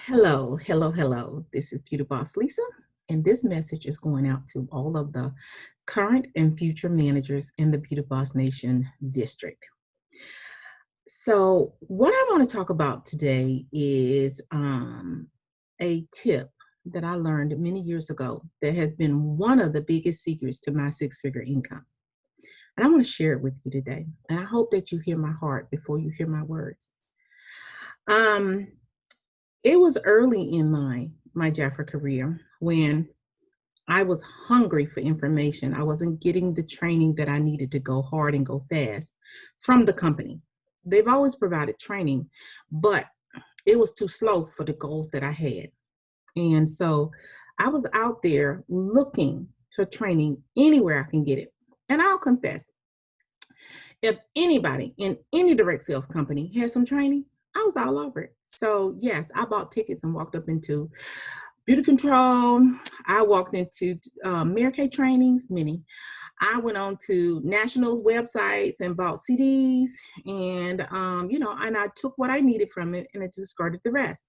Hello, hello, hello. This is Beauty Boss Lisa, and this message is going out to all of the current and future managers in the Beauty Boss Nation district. So, what I want to talk about today is a tip that I learned many years ago that has been one of the biggest secrets to my six-figure income. And I want to share it with you today. And I hope that you hear my heart before you hear my words. Um, It was early in my Jaffa career when I was hungry for information. I wasn't getting the training that I needed to go hard and go fast from the company. They've always provided training, but it was too slow for the goals that I had. And so I was out there looking for training anywhere I can get it. And I'll confess, if anybody in any direct sales company had some training, I was all over it. So yes, I bought tickets and walked up into beauty control. I walked into Mary Kay trainings, many. I went on to nationals websites and bought CDs, and and I took what I needed from it and I discarded the rest.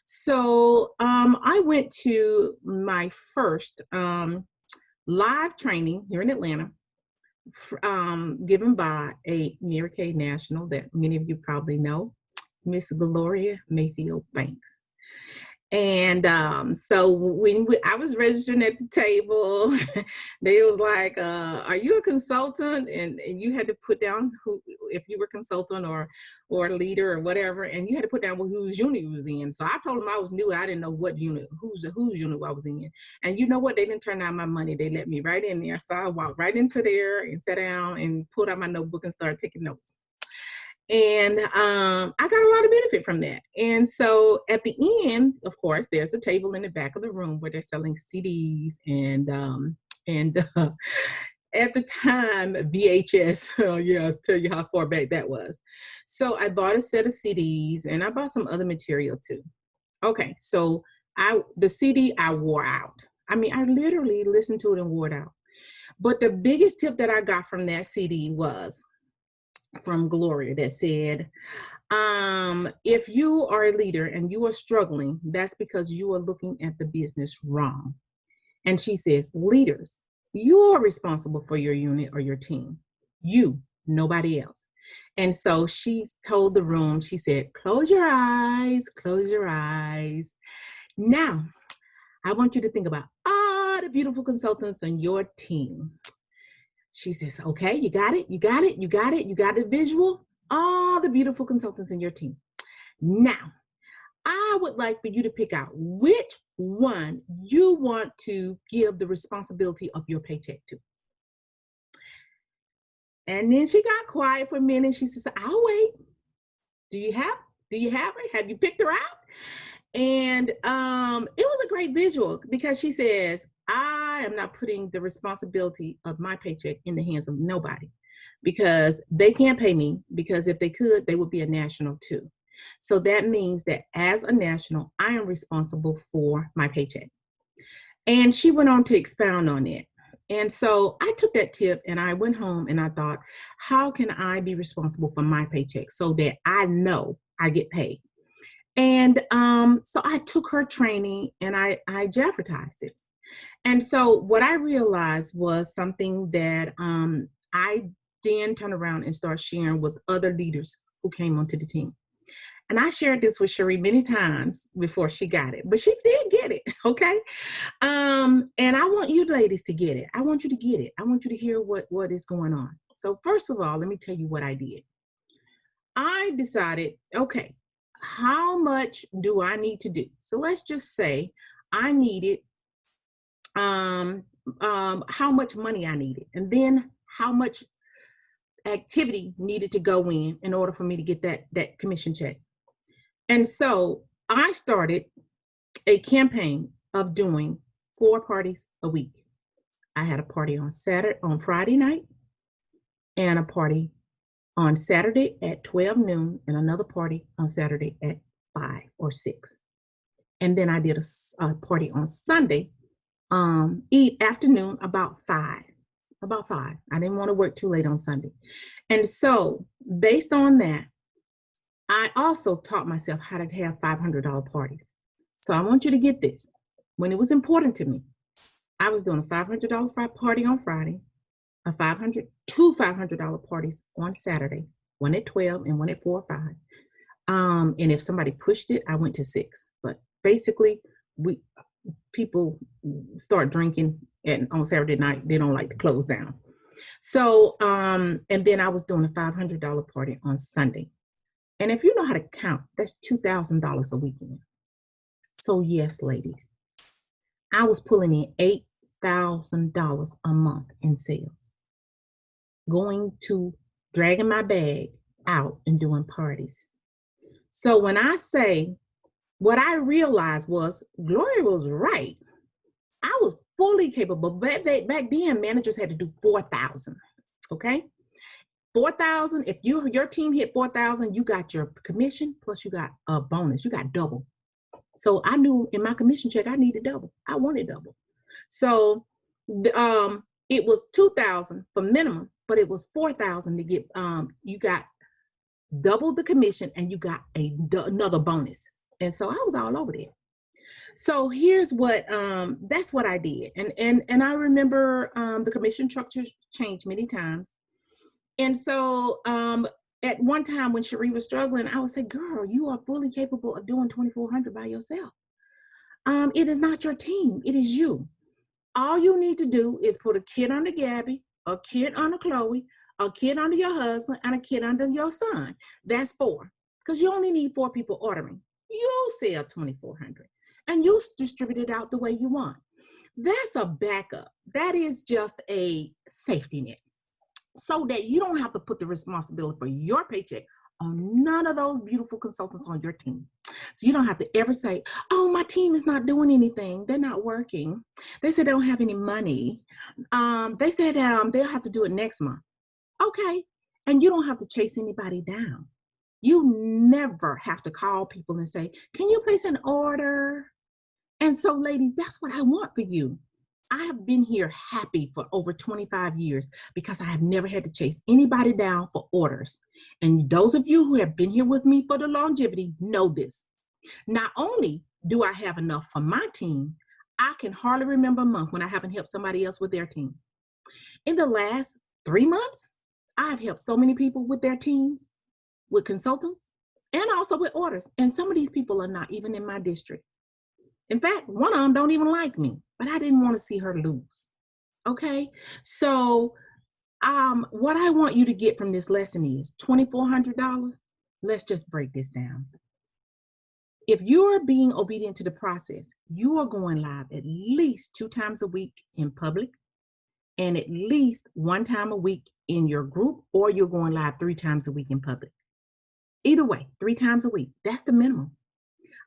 So I went to my first live training here in Atlanta, given by a Mary Kay national that many of you probably know, Miss Gloria Mayfield Banks. And so when I was registering at the table, they was like, "Are you a consultant?" And you had to put down who, if you were consultant or a leader or whatever, and you had to put down whose unit you was in. So I told them I was new. I didn't know what unit, whose unit I was in. And you know what? They didn't turn down my money. They let me right in there. So I walked right into there and sat down and pulled out my notebook and started taking notes. And I got a lot of benefit from that. And so at the end, of course, there's a table in the back of the room where they're selling CDs and at the time VHS. Oh yeah, I'll tell you how far back that was. So I bought a set of CDs and I bought some other material too. Okay, so the CD I wore out. I mean, I literally listened to it and wore it out. But the biggest tip that I got from that CD was from Gloria that said, if you are a leader and you are struggling, that's because you are looking at the business wrong. And she says, leaders, you are responsible for your unit or your team. You, nobody else. And so she told the room, she said, close your eyes, close your eyes. Now, I want you to think about all the beautiful consultants on your team. She says, okay, you got it, you got it, you got it, you got the visual, all the beautiful consultants in your team. Now, I would like for you to pick out which one you want to give the responsibility of your paycheck to. And then she got quiet for a minute. She says, I'll wait. Do you have her? Have you picked her out? And it was a great visual because she says, I am not putting the responsibility of my paycheck in the hands of nobody because they can't pay me, because if they could, they would be a national too. So that means that as a national, I am responsible for my paycheck. And she went on to expound on it. And so I took that tip and I went home and I thought, how can I be responsible for my paycheck so that I know I get paid? And so I took her training and I advertised it. And so what I realized was something that I then turned around and started sharing with other leaders who came onto the team. And I shared this with Cherie many times before she got it, but she did get it, okay? And I want you ladies to get it. I want you to get it. I want you to hear what is going on. So first of all, let me tell you what I did. I decided, okay, how much do I need to do? So let's just say I needed how much money I needed, and then how much activity needed to go in order for me to get that commission check. And so I started a campaign of doing 4 parties a week. I had a party on Friday night, and a party on Saturday at 12 noon, and another party on Saturday at 5 or 6. And then I did a party on Sunday afternoon about 5. I didn't want to work too late on Sunday. And so based on that, I also taught myself how to have $500 parties. So I want you to get this. When it was important to me, I was doing a $500 party on Friday, two $500 parties on Saturday, one at 12 and one at 4 or 5. And if somebody pushed it, I went to 6. But basically, people start drinking on Saturday night. They don't like to close down. So, and then I was doing a $500 party on Sunday. And if you know how to count, that's $2,000 a weekend. So yes, ladies, I was pulling in $8,000 a month in sales, dragging my bag out and doing parties. So when I say, what I realized was Gloria was right. I was fully capable. Back then, managers had to do 4,000. Okay, 4,000. If your team hit 4,000, you got your commission plus you got a bonus. You got double. So I knew in my commission check I needed double. I wanted double. So it was 2,000 for minimum, but it was 4,000 to get. You got double the commission and you got another bonus. And so I was all over there. So here's what, that's what I did. And I remember the commission structure changed many times. And so at one time when Cherie was struggling, I would say, girl, you are fully capable of doing 2,400 by yourself. It is not your team, it is you. All you need to do is put a kid under Gabby, a kid under Chloe, a kid under your husband, and a kid under your son. That's 4, because you only need 4 people ordering. You'll sell 2,400 and you distribute it out the way you want. That's a backup. That is just a safety net so that you don't have to put the responsibility for your paycheck on none of those beautiful consultants on your team. So you don't have to ever say, oh, my team is not doing anything. They're not working. They said they don't have any money. They said they'll have to do it next month. Okay. And you don't have to chase anybody down. You never have to call people and say, can you place an order? And so, ladies, that's what I want for you. I have been here happy for over 25 years because I have never had to chase anybody down for orders. And those of you who have been here with me for the longevity know this. Not only do I have enough for my team, I can hardly remember a month when I haven't helped somebody else with their team. In the last 3 months, I have helped so many people with their teams, with consultants, and also with orders. And some of these people are not even in my district. In fact, one of them don't even like me, but I didn't want to see her lose. Okay. So what I want you to get from this lesson is $2,400. Let's just break this down. If you are being obedient to the process, you are going live at least 2 times a week in public and at least 1 time a week in your group, or you're going live 3 times a week in public. Either way, 3 times a week. That's the minimum.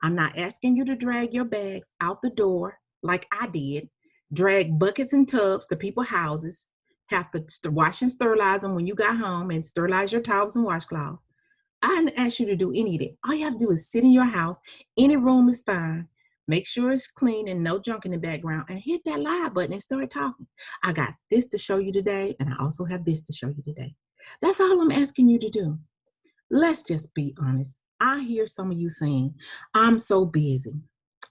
I'm not asking you to drag your bags out the door like I did, drag buckets and tubs to people's houses, have to wash and sterilize them when you got home and sterilize your towels and washcloth. I didn't ask you to do any of that. All you have to do is sit in your house. Any room is fine. Make sure it's clean and no junk in the background, and hit that live button and start talking. I got this to show you today, and I also have this to show you today. That's all I'm asking you to do. Let's just be honest. I hear some of you saying, I'm so busy.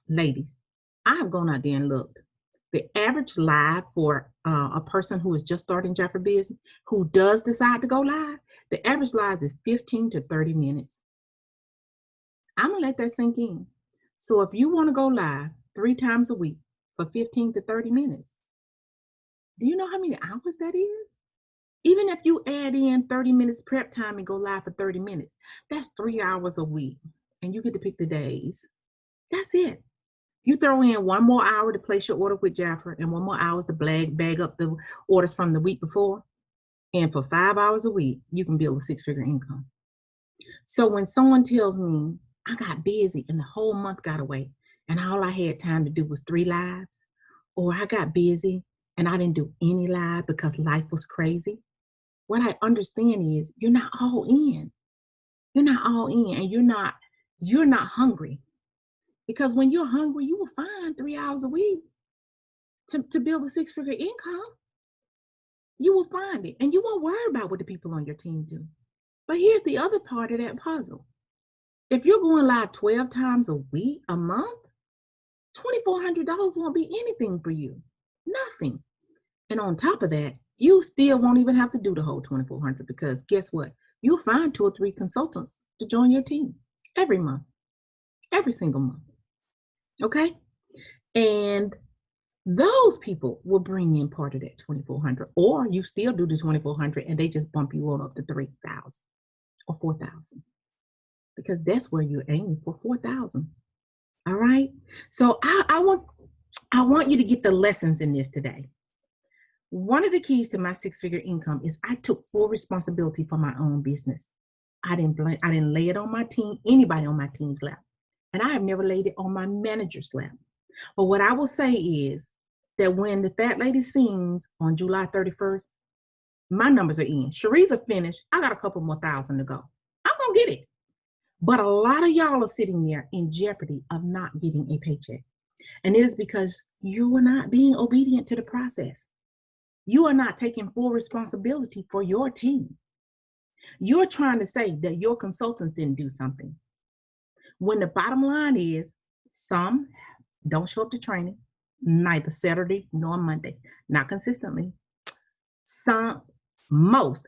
Ladies, I have gone out there and looked. The average live for a person who is just starting Jaffer business, who does decide to go live, the average live is 15 to 30 minutes. I'm going to let that sink in. So if you want to go live 3 times a week for 15 to 30 minutes, do you know how many hours that is? Even if you add in 30 minutes prep time and go live for 30 minutes, that's 3 hours a week. And you get to pick the days. That's it. You throw in 1 more hour to place your order with Jaffer and 1 more hour to bag up the orders from the week before. And for 5 hours a week, you can build a 6-figure income. So when someone tells me, I got busy and the whole month got away and all I had time to do was 3 lives, or I got busy and I didn't do any live because life was crazy, what I understand is you're not all in. You're not all in, and you're not hungry. Because when you're hungry, you will find 3 hours a week to build a 6-figure income. You will find it, and you won't worry about what the people on your team do. But here's the other part of that puzzle. If you're going live 12 times a week, a month, $2,400 won't be anything for you. Nothing. And on top of that, you still won't even have to do the whole 2,400 because guess what? You'll find 2 or 3 consultants to join your team every month, every single month. Okay? And those people will bring in part of that 2,400, or you still do the 2,400 and they just bump you on up to 3,000 or 4,000 because that's where you're aiming for 4,000. All right. So I want you to get the lessons in this today. One of the keys to my 6-figure income is I took full responsibility for my own business. I didn't lay it on my team, anybody on my team's lap. And I have never laid it on my manager's lap. But what I will say is that when the fat lady sings on July 31st, my numbers are in. Cherie's are finished. I got a couple more thousand to go. I'm going to get it. But a lot of y'all are sitting there in jeopardy of not getting a paycheck. And it is because you are not being obedient to the process. You are not taking full responsibility for your team. You're trying to say that your consultants didn't do something. When the bottom line is some don't show up to training, neither Saturday nor Monday, not consistently.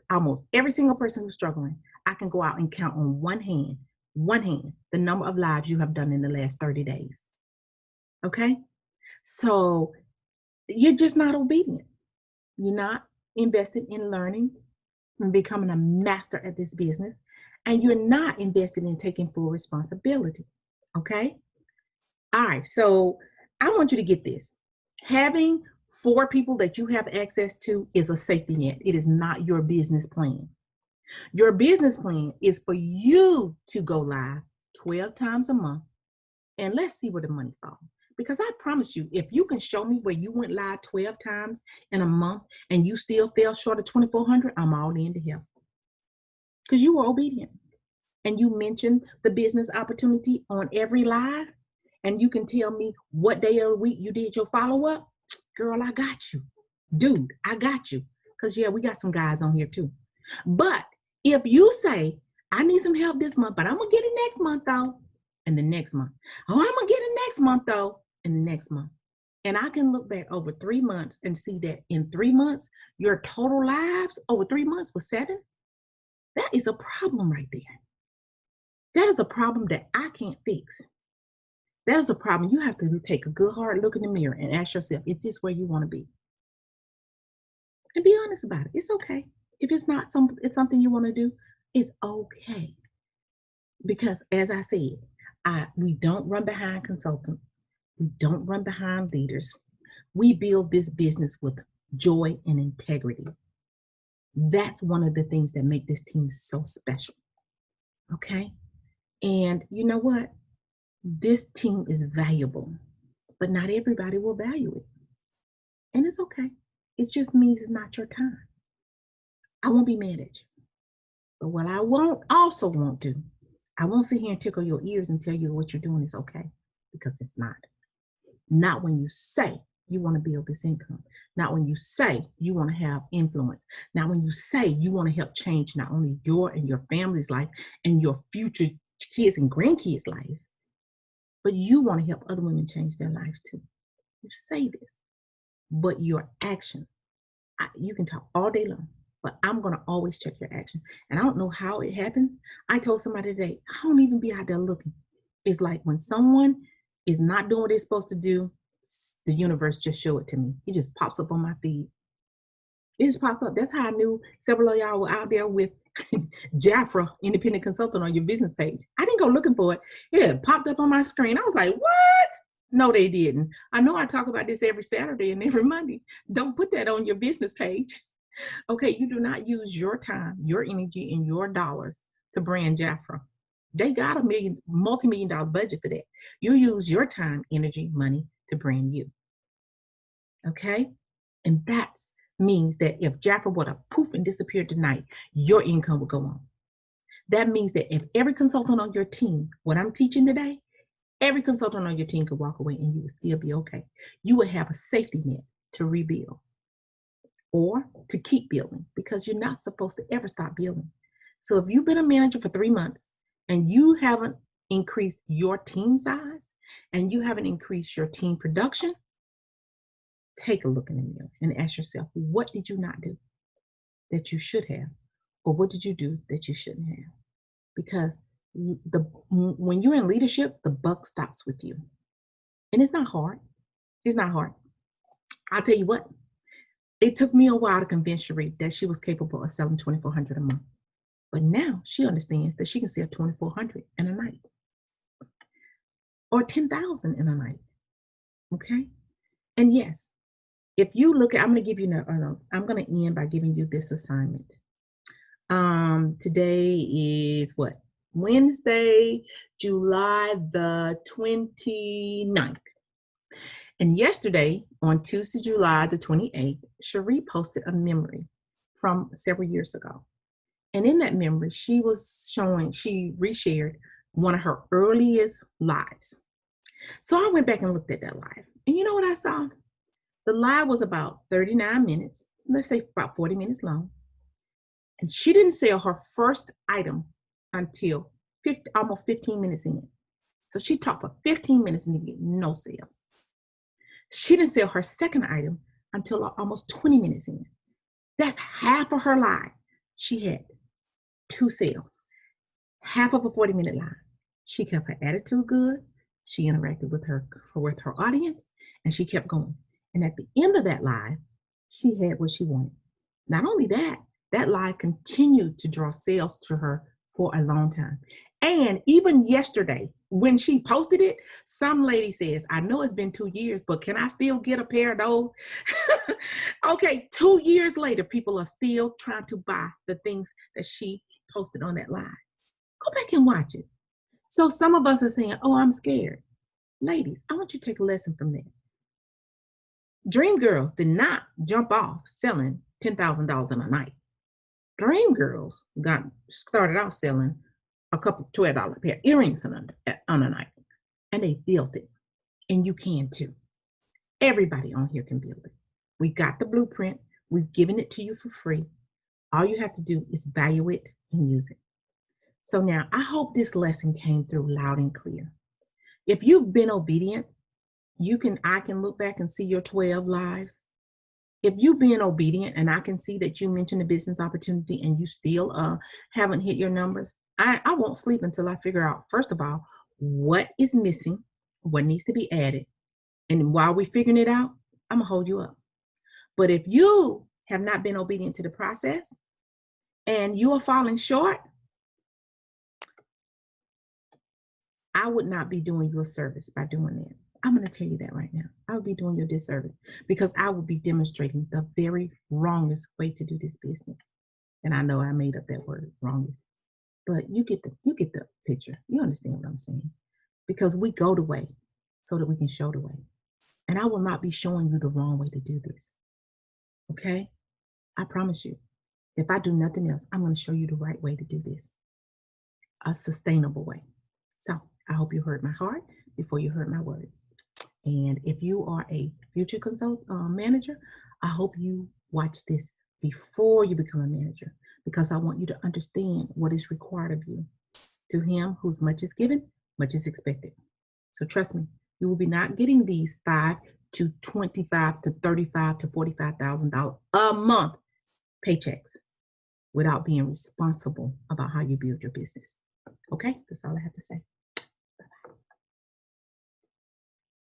Almost every single person who's struggling, I can go out and count on one hand, the number of lives you have done in the last 30 days. Okay? So you're just not obedient. You're not invested in learning and becoming a master at this business, and you're not invested in taking full responsibility. Okay? All right, so I want you to get this. Having 4 people that you have access to is a safety net. It is not your business plan. Your business plan is for you to go live 12 times a month, and let's see where the money falls. Because I promise you, if you can show me where you went live 12 times in a month and you still fell short of 2,400, I'm all in to help. Because you were obedient. And you mentioned the business opportunity on every live, and you can tell me what day of the week you did your follow-up, girl, I got you. Dude, I got you. Because, yeah, we got some guys on here too. But if you say, I need some help this month, but I'm going to get it next month, though, and the next month. Oh, I'm going to get it next month, though, and the next month. And I can look back over 3 months and see that in 3 months, your total lives over 3 months was 7. That is a problem right there. That is a problem that I can't fix. That is a problem. You have to take a good hard look in the mirror and ask yourself, is this where you want to be? And be honest about it. It's okay. If it's not it's something you want to do, it's okay. Because as I said, we don't run behind consultants. We don't run behind leaders. We build this business with joy and integrity. That's one of the things that make this team so special. Okay? And you know what? This team is valuable, but not everybody will value it. And it's okay. It just means it's not your time. I won't be mad at you. But what I won't do, I won't sit here and tickle your ears and tell you what you're doing is okay, because it's not. Not when you say you want to build this income. Not when you say you want to have influence. Not when you say you want to help change not only your and your family's life and your future kids and grandkids' lives, but you want to help other women change their lives too. You say this, but your action, you can talk all day long, but I'm going to always check your action. And I don't know how it happens. I told somebody today, I don't even be out there looking. It's like when someone is not doing what they're supposed to do, the universe just show it to me. It just pops up on my feed. It just pops up. That's how I knew several of y'all were out there with Jafra, independent consultant, on your business page. I didn't go looking for it. It popped up on my screen. I was like, what? No, they didn't. I know I talk about this every Saturday and every Monday. Don't put that on your business page. Okay, you do not use your time, your energy, and your dollars to brand Jafra. They got a multi-million-dollar budget for that. You use your time, energy, money to brand you. Okay? And that means that if Jafra would have poof and disappeared tonight, your income would go on. That means that if every consultant on your team, what I'm teaching today, every consultant on your team could walk away and you would still be okay. You would have a safety net to rebuild or to keep building, because you're not supposed to ever stop building. So if you've been a manager for 3 months and you haven't increased your team size and you haven't increased your team production, take a look in the mirror and ask yourself, what did you not do that you should have? Or what did you do that you shouldn't have? Because when you're in leadership, the buck stops with you. And it's not hard. It's not hard. I'll tell you what, it took me a while to convince Cherie that she was capable of selling $2,400 a month. But now she understands that she can sell $2,400 in a night or $10,000 in a night. Okay. And yes, if you look at, I'm going to give you, I'm going to end by giving you this assignment. Today is what? Wednesday, July the 29th. And yesterday, on Tuesday, July the 28th, Cherie posted a memory from several years ago. And in that memory, she reshared one of her earliest lives. So I went back and looked at that live. And you know what I saw? The live was about 39 minutes, let's say about 40 minutes long. And she didn't sell her first item until almost 15 minutes in. So she talked for 15 minutes and didn't get no sales. She didn't sell her second item until almost 20 minutes in. That's half of her live. She had 2 sales, half of a 40-minute live. She kept her attitude good. She interacted with her audience, and she kept going. And at the end of that live, she had what she wanted. Not only that, that live continued to draw sales to her for a long time. And even yesterday, when she posted it, some lady says, I know it's been 2 years, but can I still get a pair of those? Okay, 2 years later, people are still trying to buy the things that she posted on that live. Go back and watch it. So some of us are saying, oh, I'm scared. Ladies, I want you to take a lesson from that. Dream girls did not jump off selling $10,000 in a night. Dream girls started off selling a couple $12 pair of earrings on a night, and they built it. And you can too. Everybody on here can build it. We got the blueprint. We've given it to you for free. All you have to do is value it and use it. So now I hope this lesson came through loud and clear. If you've been obedient, I can look back and see your 12 lives. If you've been obedient and I can see that you mentioned a business opportunity and you still haven't hit your numbers, I won't sleep until I figure out, first of all, what is missing, what needs to be added. And while we're figuring it out, I'm gonna hold you up. But if you have not been obedient to the process and you are falling short, I would not be doing you a service by doing that. I'm going to tell you that right now. I would be doing you a disservice because I would be demonstrating the very wrongest way to do this business. And I know I made up that word, wrongest. But you get the picture. You understand what I'm saying? Because we go the way so that we can show the way. And I will not be showing you the wrong way to do this. Okay? I promise you. If I do nothing else, I'm going to show you the right way to do this. A sustainable way. So I hope you heard my heart before you heard my words. And if you are a future manager, I hope you watch this before you become a manager, because I want you to understand what is required of you. To him whose much is given, much is expected. So trust me, you will be not getting these $5,000 to $25,000 to $35,000 to $45,000 a month paychecks without being responsible about how you build your business. Okay, that's all I have to say.